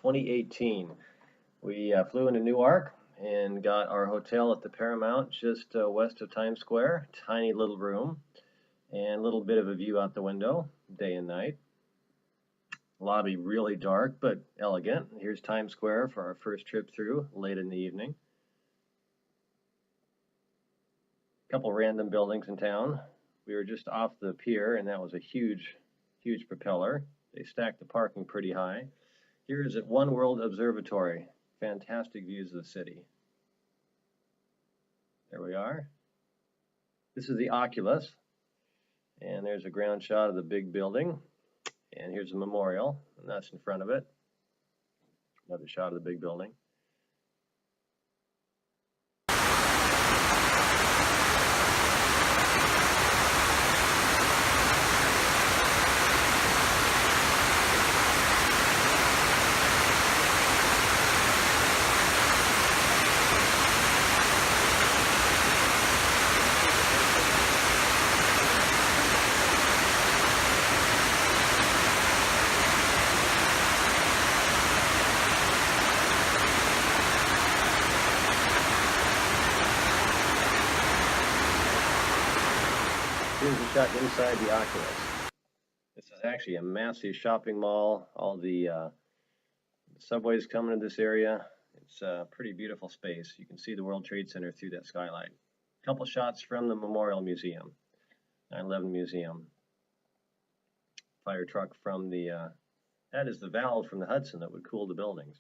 2018. We flew into Newark and got our hotel at the Paramount just west of Times Square. Tiny little room and a little bit of a view out the window, day and night. Lobby really dark but elegant. Here's Times Square for our first trip through late in the evening. A couple random buildings in town. We were just off the pier and that was a huge propeller. They stacked the parking pretty high. Here is at One World Observatory. Fantastic views of the city. There we are. This is the Oculus. And there's a ground shot of the big building. And here's a memorial, and that's in front of it. Another shot of the big building. Here's a shot inside the Oculus. This is actually a massive shopping mall. All the subways come into this area. It's a pretty beautiful space. You can see the World Trade Center through that skylight. A couple shots from the Memorial Museum, 9/11 Museum. Fire truck from the, that is the valve from the Hudson that would cool the buildings.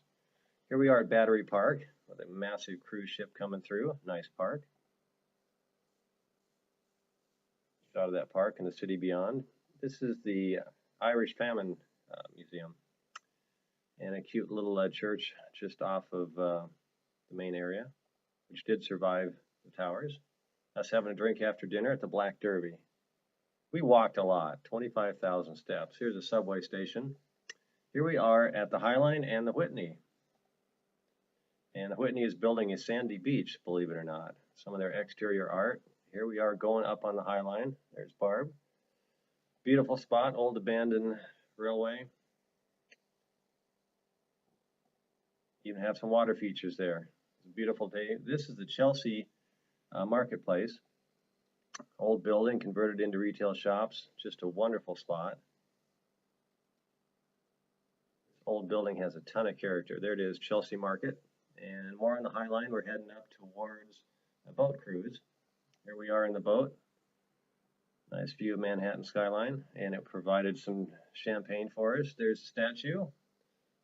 Here we are at Battery Park with a massive cruise ship coming through. Nice park. Out of that park in the city beyond. This is the Irish Famine Museum and a cute little church just off of the main area, which did survive the towers. Us having a drink after dinner at the Black Derby. We walked a lot, 25,000 steps. Here's a subway station. Here we are at the High Line and the Whitney. And the Whitney is building a sandy beach, believe it or not. Some of their exterior art. Here we are going up on the High Line. There's Barb. Beautiful spot, old abandoned railway. Even have some water features there. It's a beautiful day. This is the Chelsea Marketplace. Old building converted into retail shops. Just a wonderful spot. This old building has a ton of character. There it is, Chelsea Market. And more on the High Line. We're heading up towards a boat cruise. Here we are in the boat. Nice view of Manhattan skyline, and it provided some champagne for us. There's the statue,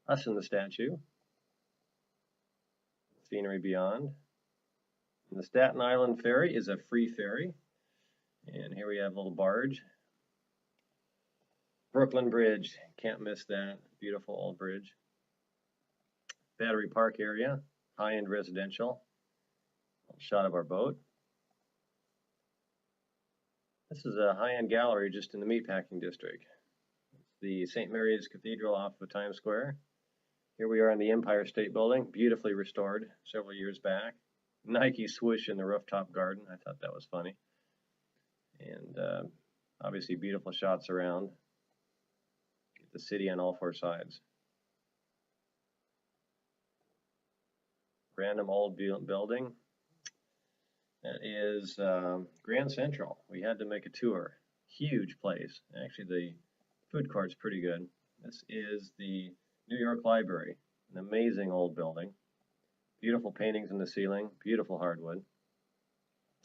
us in the statue. Scenery beyond. And the Staten Island ferry is a free ferry. And here we have a little barge. Brooklyn Bridge, can't miss that. Beautiful old bridge. Battery Park area, high-end residential. Shot of our boat. This is a high-end gallery just in the meatpacking district. It's the St. Mary's Cathedral off of Times Square. Here we are in the Empire State Building, beautifully restored several years back. Nike swoosh in the rooftop garden. I thought that was funny. And obviously beautiful shots around. Get the city on all four sides. Random old building. That is Grand Central. We had to make a tour. Huge place. Actually, the food court's pretty good. This is the New York Library, an amazing old building. Beautiful paintings in the ceiling, beautiful hardwood.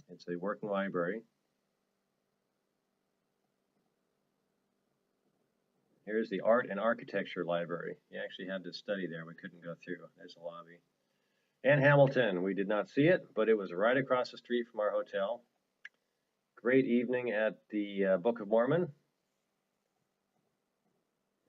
It's a working library. Here's the Art and Architecture Library. You actually had to study there. We couldn't go through. There's the lobby. And Hamilton, we did not see it, but it was right across the street from our hotel. Great evening at the Book of Mormon.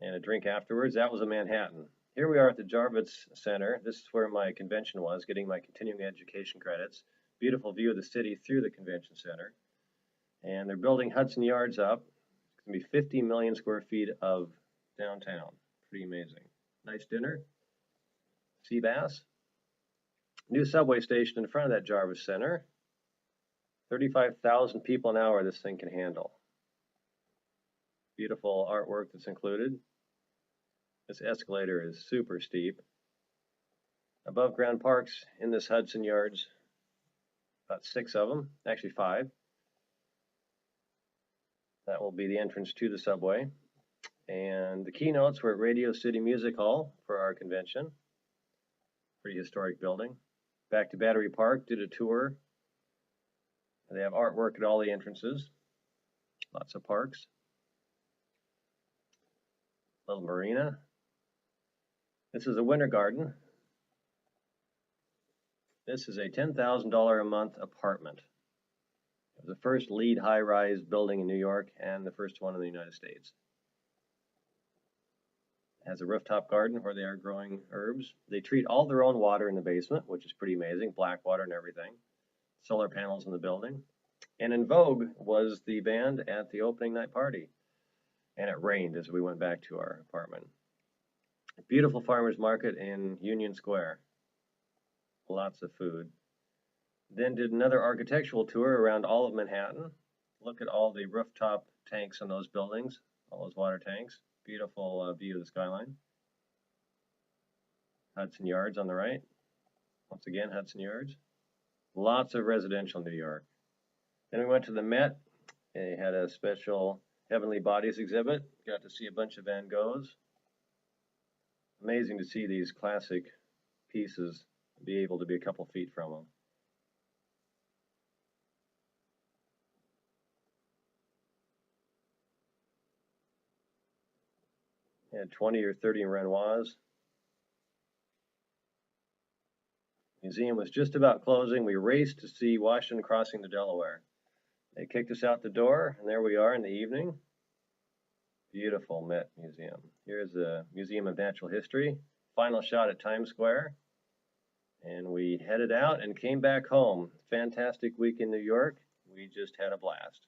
And a drink afterwards. That was in Manhattan. Here we are at the Jarvis Center. This is where my convention was, getting my continuing education credits. Beautiful view of the city through the convention center. And they're building Hudson Yards up. It's going to be 50 million square feet of downtown. Pretty amazing. Nice dinner. Sea bass. New subway station in front of that Jarvis Center. 35,000 people an hour this thing can handle. Beautiful artwork that's included. This escalator is super steep. Above ground parks in this Hudson Yards, about 6 of them, actually 5. That will be the entrance to the subway. And the keynotes were at Radio City Music Hall for our convention. Pretty historic building. Back to Battery Park, did a tour. They have artwork at all the entrances. Lots of parks. Little marina. This is a winter garden. This is a $10,000 a month apartment. It was the first LEED high-rise building in New York and the first one in the United States. It has a rooftop garden where they are growing herbs. They treat all their own water in the basement, which is pretty amazing, black water and everything. Solar panels in the building. And in vogue was the band at the opening night party. And it rained as we went back to our apartment. A beautiful farmer's market in Union Square. Lots of food. Then did another architectural tour around all of Manhattan. Look at all the rooftop tanks in those buildings, all those water tanks. Beautiful view of the skyline. Hudson Yards on the right. Once again, Hudson Yards. Lots of residential New York. Then we went to the Met. They had a special Heavenly Bodies exhibit. Got to see a bunch of Van Goghs. Amazing to see these classic pieces, be able to be a couple feet from them. Had 20 or 30 Renoirs. Museum was just about closing. We raced to see Washington crossing the Delaware. They kicked us out the door, and there we are in the evening. Beautiful Met Museum. Here's the Museum of Natural History. Final shot at Times Square. And we headed out and came back home. Fantastic week in New York. We just had a blast.